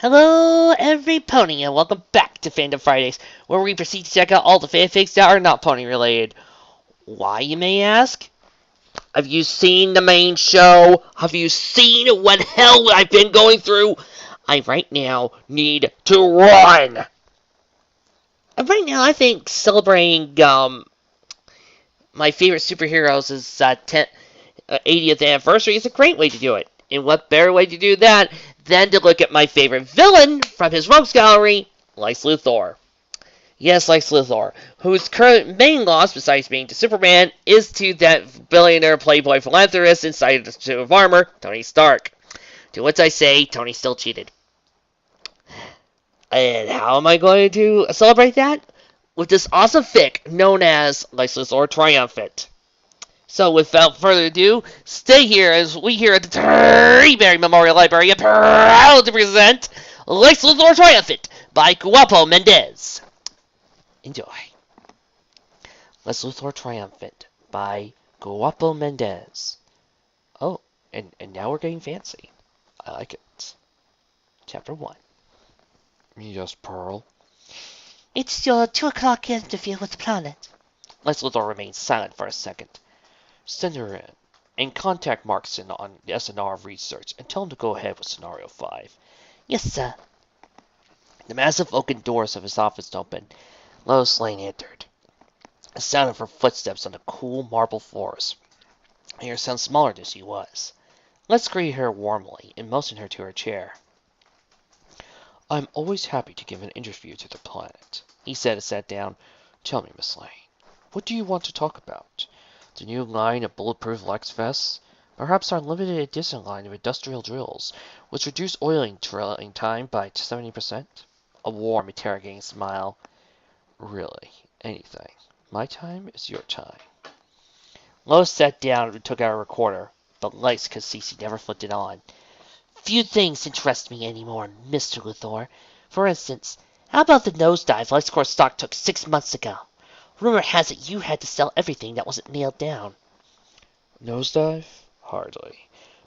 Hello, every pony, and welcome back to Fandom Fridays, where we proceed to check out all the fanfics that are not pony related. Why, you may ask? Have you seen the main show? Have you seen what hell I've been going through? I right now need to run. And right now, I think celebrating my favorite superheroes' 80th anniversary is a great way to do it. And what better way to do that than to look at my favorite villain from his rogues gallery, Lex Luthor. Yes, Lex Luthor, whose current main loss, besides being to Superman, is to that billionaire playboy philanthropist inside the suit of armor, Tony Stark. To which I say, Tony still cheated. And how am I going to celebrate that? With this awesome fic known as Lex Luthor Triumphant. So without further ado, stay here as we here at the Treeberry Memorial Library are proud to present Lex Luthor Triumphant by Guapo Mendez. Enjoy. Lex Luthor Triumphant by Guapo Mendez. Oh, and now we're getting fancy. I like it. Chapter 1. Yes, Pearl. It's your 2 o'clock interview with the planet. Lex Luthor remains silent for a second. Send her in, and contact Markson on the SNR research and tell him to go ahead with Scenario 5. Yes, sir. The massive oaken doors of his office opened. Lois Lane entered. The sound of her footsteps on the cool marble floors made her sound smaller than she was. Let's greet her warmly and motioned her to her chair. I'm always happy to give an interview to the planet, he said as sat down. Tell me, Miss Lane, what do you want to talk about? The new line of bulletproof Lex vests? Perhaps our limited edition line of industrial drills, which reduce oiling drilling time by 70%? A warm, interrogating smile. Really, anything. My time is your time. Lois sat down and took out a recorder, but Lex could see she never flipped it on. Few things interest me anymore, Mr. Luthor. For instance, how about the nosedive LexCorp stock took 6 months ago? Rumor has it you had to sell everything that wasn't nailed down. Nosedive? Hardly.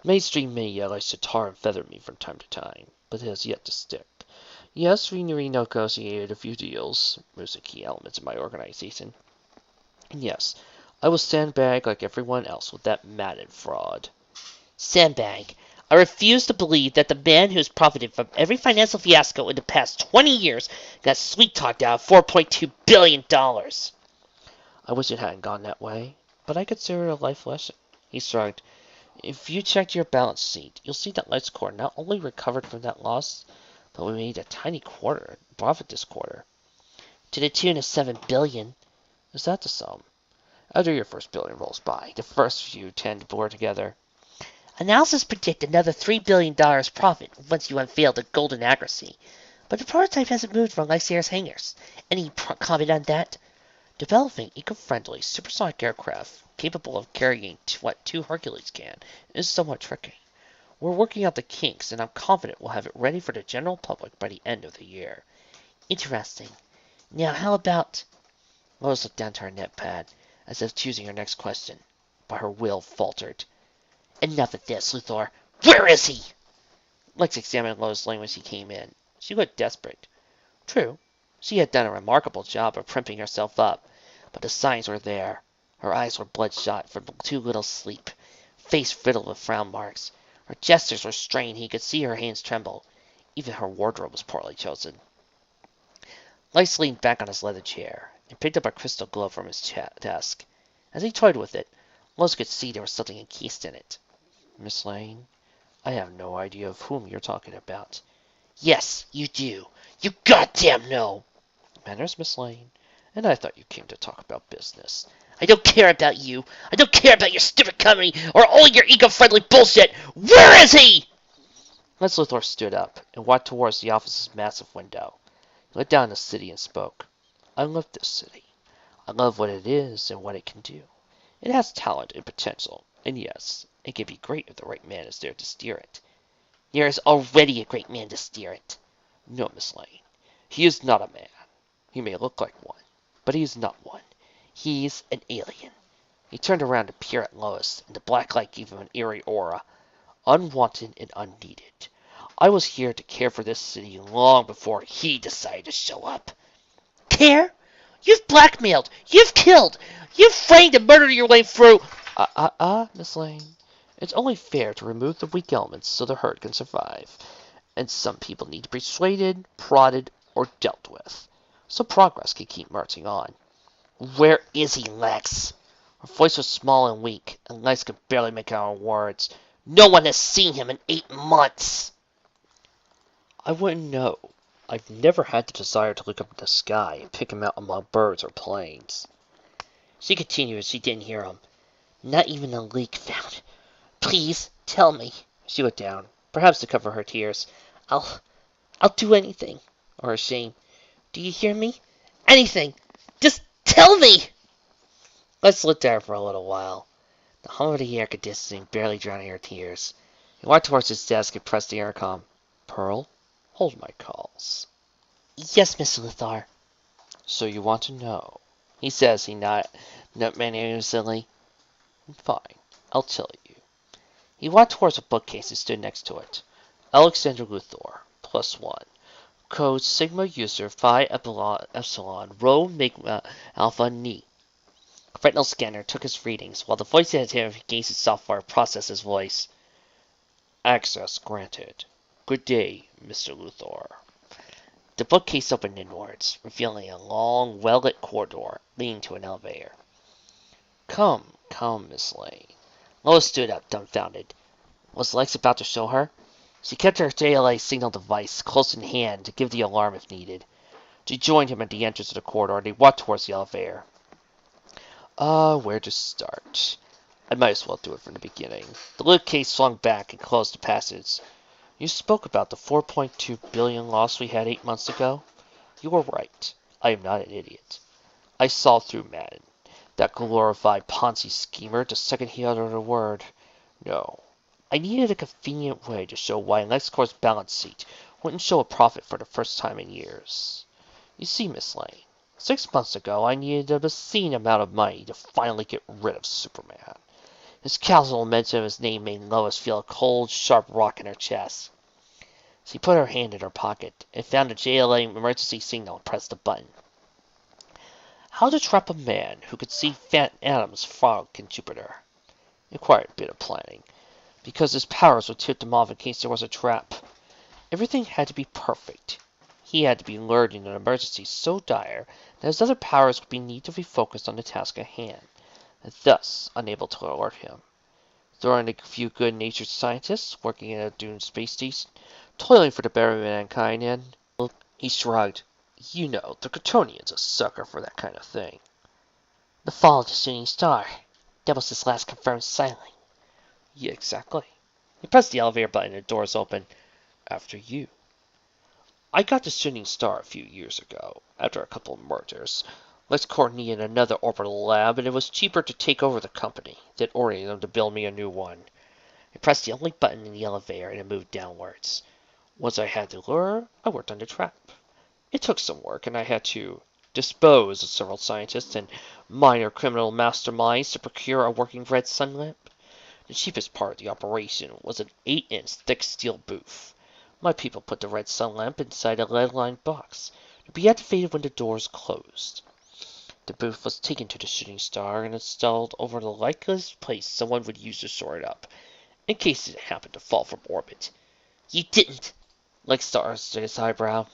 Mainstream media likes to tar and feather me from time to time, but it has yet to stick. Yes, we renegotiated a few deals, most of the key elements of my organization. And yes, I will sandbag like everyone else with that Madden fraud. Sandbag? I refuse to believe that the man who has profited from every financial fiasco in the past 20 years got sweet-talked out of $4.2 billion. I wish it hadn't gone that way, but I consider it a life lesson. He shrugged. If you checked your balance sheet, you'll see that LexCorp not only recovered from that loss, but we made a tiny profit this quarter. To the tune of $7 billion. Is that the sum? After your first billion rolls by, the first few tend to blur together. Analysis predict another $3 billion profit once you unveil the golden accuracy. But the prototype hasn't moved from Lysair's hangars. Any comment on that? Developing eco-friendly supersonic aircraft capable of carrying what 2 Hercules can is somewhat tricky. We're working out the kinks, and I'm confident we'll have it ready for the general public by the end of the year. Interesting. Now, how about... Lois looked down to her netpad, as if choosing her next question, but her will faltered. Enough of this, Luthor. Where is he? Lex examined Lois Lane when she came in. She looked desperate. True, she had done a remarkable job of primping herself up, but the signs were there. Her eyes were bloodshot from too little sleep, face riddled with frown marks. Her gestures were strained, he could see her hands tremble. Even her wardrobe was poorly chosen. Lex leaned back on his leather chair and picked up a crystal globe from his desk. As he toyed with it, Lois could see there was something encased in it. Miss Lane, I have no idea of whom you're talking about. Yes, you do. You goddamn know. Manners, Miss Lane, and I thought you came to talk about business. I don't care about you. I don't care about your stupid company or all your eco-friendly bullshit. Where is he? Lex Luthor stood up and walked towards the office's massive window. He looked down the city and spoke. I love this city. I love what it is and what it can do. It has talent and potential, and yes, it can be great if the right man is there to steer it. There is already a great man to steer it. No, Miss Lane, he is not a man. He may look like one, but he is not one. He's an alien. He turned around to peer at Lois, and the black light gave him an eerie aura, unwanted and unneeded. I was here to care for this city long before he decided to show up. Care? You've blackmailed, you've killed, you've framed and murdered your way through. Miss Lane. It's only fair to remove the weak elements so the herd can survive. And some people need to be persuaded, prodded, or dealt with, so progress can keep marching on. Where is he, Lex? Her voice was small and weak, and Lex could barely make out her words. No one has seen him in 8 months. I wouldn't know. I've never had the desire to look up in the sky and pick him out among birds or planes. She continued as she didn't hear him. Not even a leak found. Please, tell me. She looked down, perhaps to cover her tears. I'll do anything. Or her shame. Do you hear me? Anything. Just tell me! Lex looked at her for a little while. The hum of the air conditioning barely drowning her tears. He walked towards his desk and pressed the intercom. Pearl, hold my calls. Yes, Mr. Luthor. So you want to know? He says he not magnanimously. Fine, I'll tell you. He walked towards a bookcase and stood next to it. Alexander Luthor, +1. Code Sigma user Phi Epsilon Rho Sigma Alpha Ni. Retinal scanner took his readings, while the voice editor against its software processed his voice. Access granted. Good day, Mr. Luthor. The bookcase opened inwards, revealing a long, well-lit corridor leading to an elevator. Come, Miss Lane. Lois stood up, dumbfounded. Was Lex about to show her? She kept her JLA signal device close in hand to give the alarm if needed. She joined him at the entrance of the corridor, and they walked towards the elevator. Where to start? I might as well do it from the beginning. The lid case swung back and closed the passage. You spoke about the 4.2 billion loss we had 8 months ago? You were right. I am not an idiot. I saw through Madden, that glorified Ponzi schemer, the second he uttered a word. No. I needed a convenient way to show why LexCorp's balance sheet wouldn't show a profit for the first time in years. You see, Miss Lane, 6 months ago I needed an obscene amount of money to finally get rid of Superman. His casual mention of his name made Lois feel a cold, sharp rock in her chest. She put her hand in her pocket and found a JLA emergency signal and pressed the button. How to trap a man who could see Phantom atoms fog in Jupiter. It required a bit of planning, because his powers would tip him off in case there was a trap. Everything had to be perfect. He had to be lured in an emergency so dire that his other powers would be need to be focused on the task at hand, and thus unable to alert him. Throw in a few good-natured scientists working in a doomed space station, toiling for the betterment of mankind, and... He shrugged. You know, the Kryptonian's a sucker for that kind of thing. The fall of the shooting star. That was his last confirmed sighting. Yeah, exactly. He pressed the elevator button and the doors opened. After you. I got the shooting star a few years ago, after a couple of mergers. LexCorp needed another orbital lab, and it was cheaper to take over the company than ordering them to build me a new one. I pressed the only button in the elevator and it moved downwards. Once I had the lure, I worked on the trap. It took some work, and I had to dispose of several scientists and minor criminal masterminds to procure a working red sun lamp. The cheapest part of the operation was an 8-inch thick steel booth. My people put the red sun lamp inside a lead-lined box, to be activated when the doors closed. The booth was taken to the shooting star and installed over the likeliest place someone would use to soar it up, in case it happened to fall from orbit. You didn't! Lex raised his eyebrow.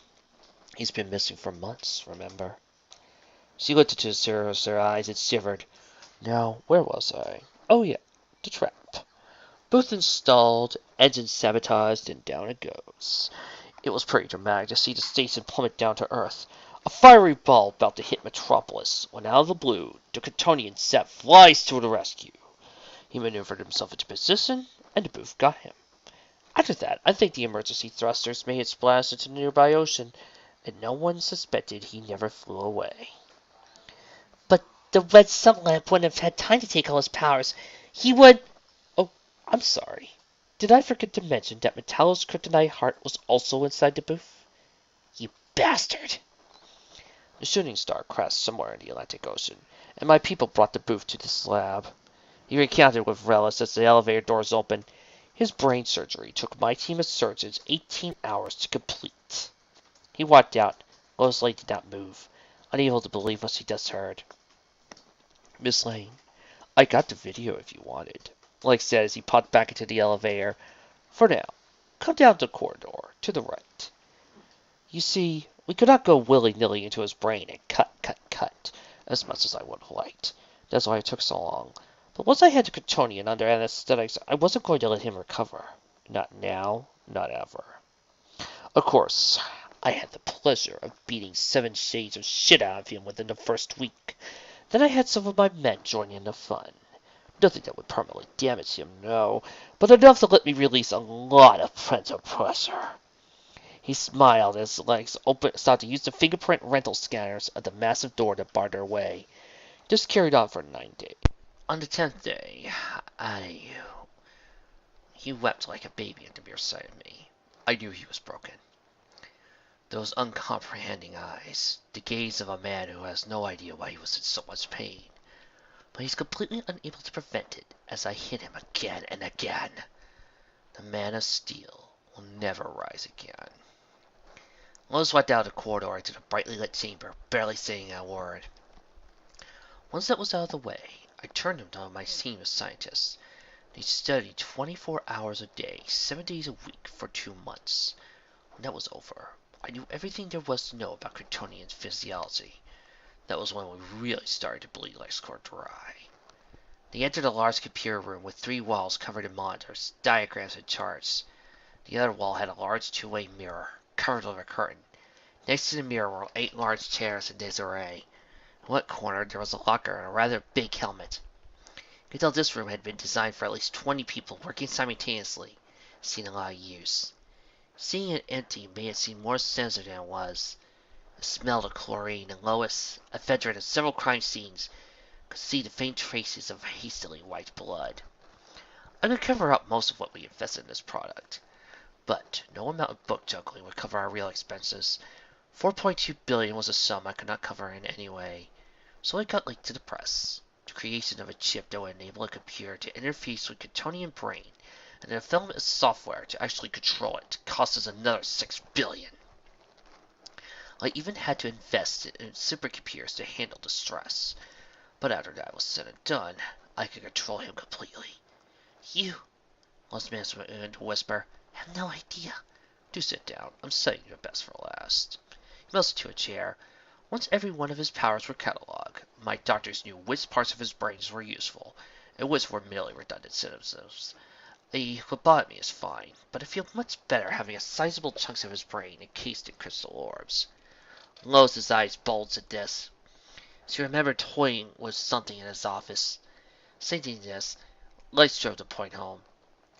He's been missing for months, remember? She looked into her eyes and shivered. Now, where was I? Oh yeah, the trap. Booth installed, engine sabotaged, and down it goes. It was pretty dramatic to see the station plummet down to Earth. A fiery ball about to hit Metropolis, when out of the blue, the Kryptonian Set flies to the rescue. He maneuvered himself into position, and the booth got him. After that, I think the emergency thrusters made it splash into the nearby ocean, and no one suspected he never flew away. But the red sun lamp wouldn't have had time to take all his powers. He would... Oh, I'm sorry. Did I forget to mention that Metallo's kryptonite heart was also inside the booth? You bastard! The shooting star crashed somewhere in the Atlantic Ocean, and my people brought the booth to this lab. He recounted with relish as the elevator doors opened. His brain surgery took my team of surgeons 18 hours to complete. He walked out. Lois Lane did not move, unable to believe what she just heard. Miss Lane, I got the video if you wanted, Lex said as he popped back into the elevator. For now, come down the corridor to the right. You see, we could not go willy-nilly into his brain and cut, as much as I would have liked. That's why it took so long. But once I had the Kryptonian under anesthetics, I wasn't going to let him recover. Not now, not ever. Of course, I had the pleasure of beating 7 shades of shit out of him within the first week. Then I had some of my men join in the fun. Nothing that would permanently damage him, no, but enough to let me release a lot of parental pressure. He smiled as Lex started to use the fingerprint rental scanners at the massive door that barred their way. This carried on for 9 days. On the 10th day, he wept like a baby at the mere sight of me. I knew he was broken. Those uncomprehending eyes, the gaze of a man who has no idea why he was in so much pain. But he's completely unable to prevent it as I hit him again and again. The man of steel will never rise again. Lois walked down the corridor into the brightly lit chamber, barely saying a word. Once that was out of the way, I turned him to my team of scientists. They studied 24 hours a day, 7 days a week for 2 months. When that was over, I knew everything there was to know about Kryptonian physiology. That was when we really started to bleed like squirt dry. They entered a large computer room with 3 walls covered in monitors, diagrams, and charts. The other wall had a large 2-way mirror, covered with a curtain. Next to the mirror were 8 large chairs in disarray. In one corner there was a locker and a rather big helmet. You could tell this room had been designed for at least 20 people working simultaneously, seeing a lot of use. Seeing it empty made it seem more sinister than it was. The smell of chlorine and Lois, ephedrine, and several crime scenes could see the faint traces of hastily wiped blood. I could cover up most of what we invested in this product, but no amount of book juggling would cover our real expenses. $4.2 billion was a sum I could not cover in any way, so I got leaked to the press. The creation of a chip that would enable a computer to interface with Kryptonian brain and the development of software to actually control it cost us another $6 billion. I even had to invest in supercomputers to handle the stress. But after that was said and done, I could control him completely. You, Lost Man began to whisper, have no idea. Do sit down. I'm saving your best for last. He motioned to a chair. Once every one of his powers were catalogued, my doctors knew which parts of his brains were useful, and which were merely redundant systems. The lobotomy is fine, but I feel much better having a sizable chunks of his brain encased in crystal orbs. Lois's eyes bulged at this. She remembered toying with something in his office. Saying this, Lex strove to point home.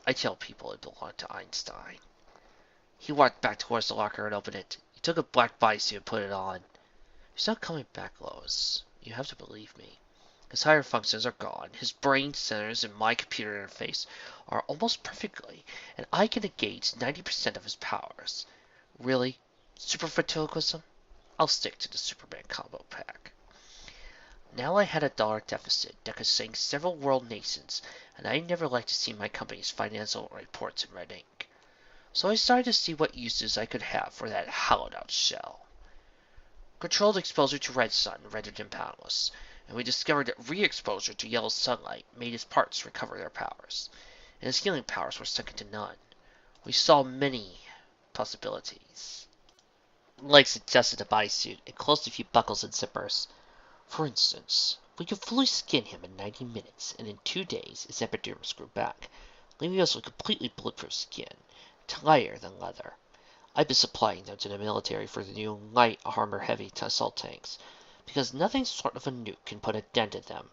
I tell people it belonged to Einstein. He walked back towards the locker and opened it. He took a black bodysuit and put it on. He's not coming back, Lois. You have to believe me. His higher functions are gone. His brain centers and my computer interface are almost perfectly, and I can engage 90% of his powers. Really? Super ventriloquism? I'll stick to the Superman combo pack. Now I had a dollar deficit that could sink several world nations, and I never liked to see my company's financial reports in red ink. So I started to see what uses I could have for that hollowed-out shell. Controlled exposure to red sun rendered him powerless, and we discovered that re-exposure to yellow sunlight made his parts recover their powers, and his healing powers were sunk into none. We saw many possibilities. Lex adjusted the bodysuit and closed a few buckles and zippers. For instance, we could fully skin him in 90 minutes, and in 2 days his epidermis grew back, leaving us with completely bulletproof skin, lighter than leather. I've been supplying them to the military for the new light armor heavy assault tanks, because nothing short of a nuke can put a dent in them.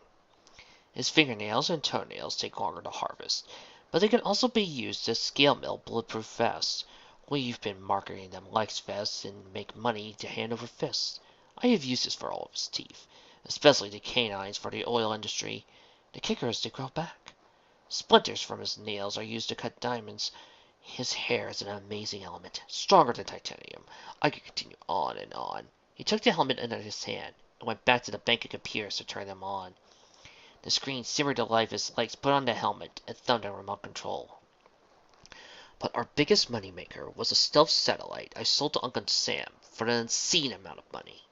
His fingernails and toenails take longer to harvest, but they can also be used as scale mill bulletproof vests. We've been marketing them like vests and make money to hand over fist. I have uses for all of his teeth, especially the canines for the oil industry. The kicker is they grow back. Splinters from his nails are used to cut diamonds. His hair is an amazing element, stronger than titanium. I could continue on and on. He took the helmet under his hand and went back to the bank of computers to turn them on. The screen simmered to life as Lex put on the helmet and thumbed on remote control. But our biggest moneymaker was a stealth satellite I sold to Uncle Sam for an obscene amount of money.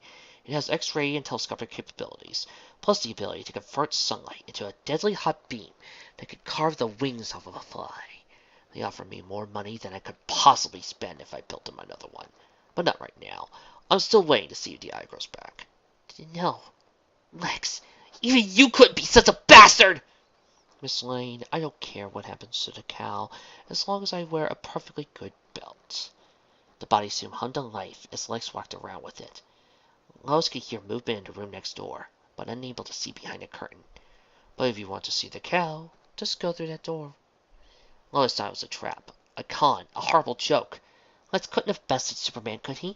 It has X-ray and telescopic capabilities, plus the ability to convert sunlight into a deadly hot beam that could carve the wings off of a fly. They offered me more money than I could possibly spend if I built them another one. But not right now. I'm still waiting to see if the eye grows back. No, Lex, even you couldn't be such a bastard! Miss Lane, I don't care what happens to the cow, as long as I wear a perfectly good belt. The bodysuit hummed to life as Lex walked around with it. Lois could hear movement in the room next door, but unable to see behind the curtain. But if you want to see the cow, just go through that door. Lois thought it was a trap, a con, a horrible joke. Lex couldn't have bested Superman, could he?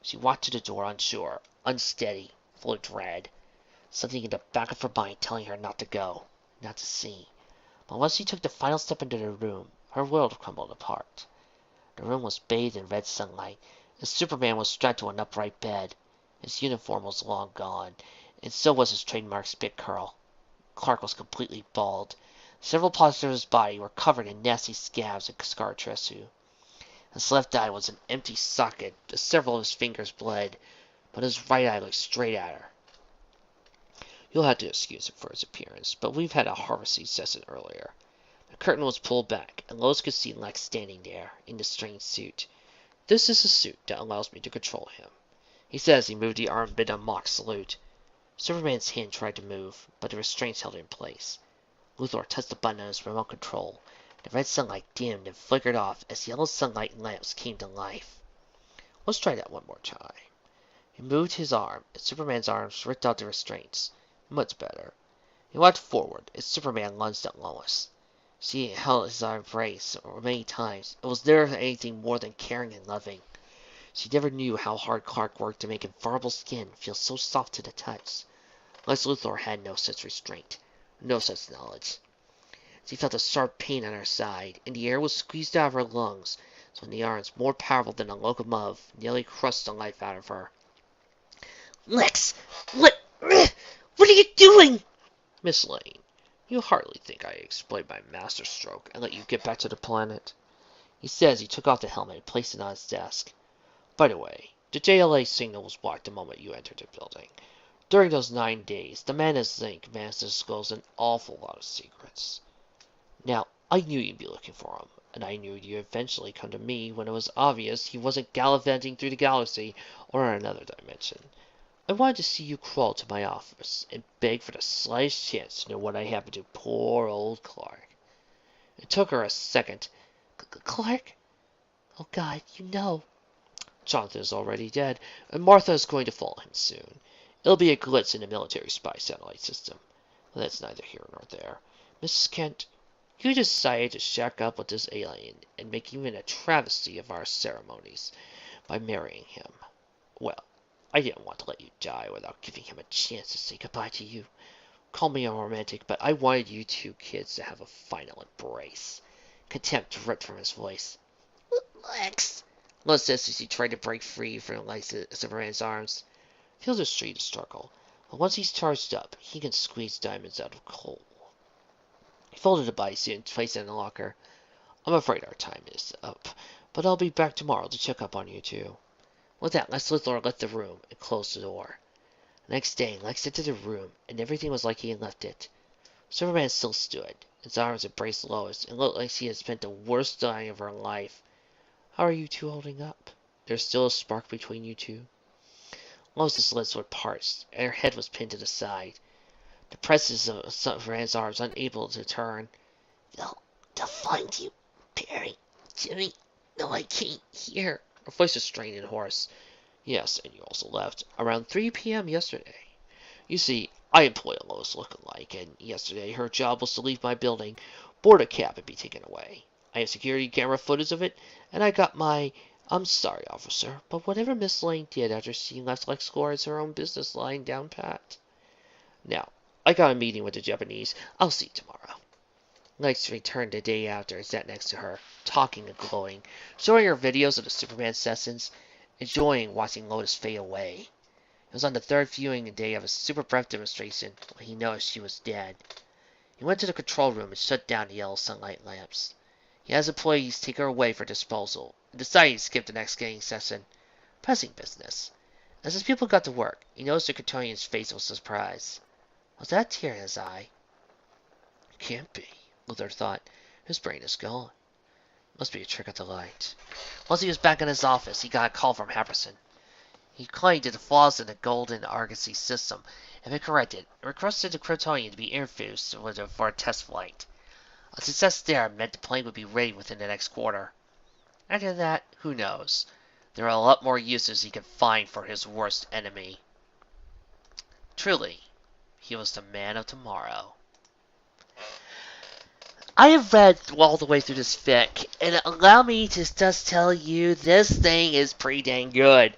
She walked to the door unsure, unsteady, full of dread. Something in the back of her mind telling her not to go, not to see. But once she took the final step into the room, her world crumbled apart. The room was bathed in red sunlight, and Superman was strapped to an upright bed. His uniform was long gone, and so was his trademark spit curl. Clark was completely bald. Several parts of his body were covered in nasty scabs and scar tissue. His left eye was an empty socket, as several of his fingers bled, but his right eye looked straight at her. You'll have to excuse him for his appearance, but we've had a harvesting session earlier. The curtain was pulled back, and Lois could see Lex standing there, in the strange suit. This is the suit that allows me to control him, he said as he moved the arm in a mock salute. Superman's hand tried to move, but the restraints held it in place. Luthor touched the button on his remote control. The red sunlight dimmed and flickered off as yellow sunlight lamps came to life. Let's try that one more time. He moved his arm, and Superman's arms ripped out the restraints. Much better. He walked forward as Superman lunged at Lois. She held his arm braced many times. It was never anything more than caring and loving. She never knew how hard Clark worked to make invulnerable skin feel so soft to the touch. Lex Luthor had no such restraint, no such knowledge. She felt a sharp pain on her side, and the air was squeezed out of her lungs, so the arms, more powerful than a locomotive, nearly crushed the life out of her. Lex! What are you doing? Miss Lane, you hardly think I explained my master stroke and let you get back to the planet? He said as he took off the helmet and placed it on his desk. By the way, the JLA signal was blocked the moment you entered the building. During those 9 days, the man as Zinc managed to disclose an awful lot of secrets. Now, I knew you'd be looking for him, and I knew you'd eventually come to me when it was obvious he wasn't gallivanting through the galaxy or in another dimension. I wanted to see you crawl to my office and beg for the slightest chance to know what had happened to poor old Clark. It took her a second. Clark? Oh, God, you know. Jonathan is already dead, and Martha is going to follow him soon. It'll be a glitch in the military spy satellite system. But that's neither here nor there. Mrs. Kent, you decided to shack up with this alien and make even a travesty of our ceremonies by marrying him. Well, I didn't want to let you die without giving him a chance to say goodbye to you. Call me a romantic, but I wanted you two kids to have a final embrace. Contempt ripped from his voice. Lex, Lois said as he tried to break free from Superman's arms. Feels a street to struggle, but once he's charged up, he can squeeze diamonds out of coal. He folded the bodysuit and placed it in the locker. I'm afraid our time is up, but I'll be back tomorrow to check up on you two. With that, Lex Luthor left the room and closed the door. The next day, Lex entered the room, and everything was like he had left it. Superman still stood. His arms embraced Lois, and looked like she had spent the worst day of her life. How are you two holding up? There's still a spark between you two? Lois's lips were parched, and her head was pinned to the side. The presence of Superman's arms unable to turn. They'll find you, Perry. Jimmy. No, I can't hear. Her voice was strained and hoarse. Yes, and you also left around 3 p.m. yesterday. You see, I employ a Lois lookalike, and yesterday her job was to leave my building, board a cab, and be taken away. I have security camera footage of it, and I got my... I'm sorry, officer, but whatever Miss Lane did after she left LexCorp is her own business lying down pat. Now, I got a meeting with the Japanese. I'll see you tomorrow. Lex returned the day after and sat next to her, talking and glowing, showing her videos of the Superman sessions, enjoying watching Lois fade away. It was on the third viewing day of a super breath demonstration when he noticed she was dead. He went to the control room and shut down the yellow sunlight lamps. He has employees take her away for disposal, and decided to skip the next gaming session. Pressing business. As his people got to work, he noticed the Kryptonian's face with surprise. Was that a tear in his eye? Can't be, Luthor thought. His brain is gone. Must be a trick of the light. Once he was back in his office, he got a call from Harrison. He claimed that the flaws in the Golden Argosy system had been corrected and requested the Kryptonian to be introduced for a test flight. A success there meant the plane would be ready within the next quarter. After that, who knows? There are a lot more uses he could find for his worst enemy. Truly, he was the man of tomorrow. I have read all the way through this fic, and allow me to just tell you this thing is pretty dang good.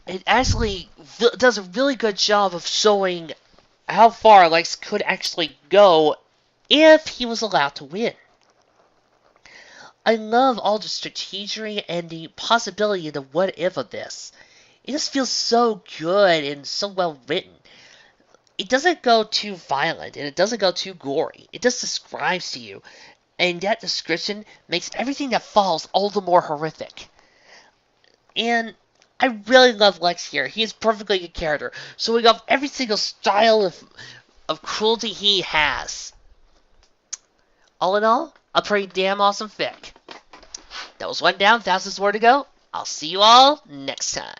It actually does a really good job of showing how far Lex could actually go if he was allowed to win. I love all the strategy and the possibility of the what if of this. It just feels so good and so well written. It doesn't go too violent and it doesn't go too gory. It just describes to you, and that description makes everything that follows all the more horrific. And I really love Lex here. He is perfectly a character, showing off every single style of cruelty he has. All in all, a pretty damn awesome fic. That was one down, thousands more to go. I'll see you all next time.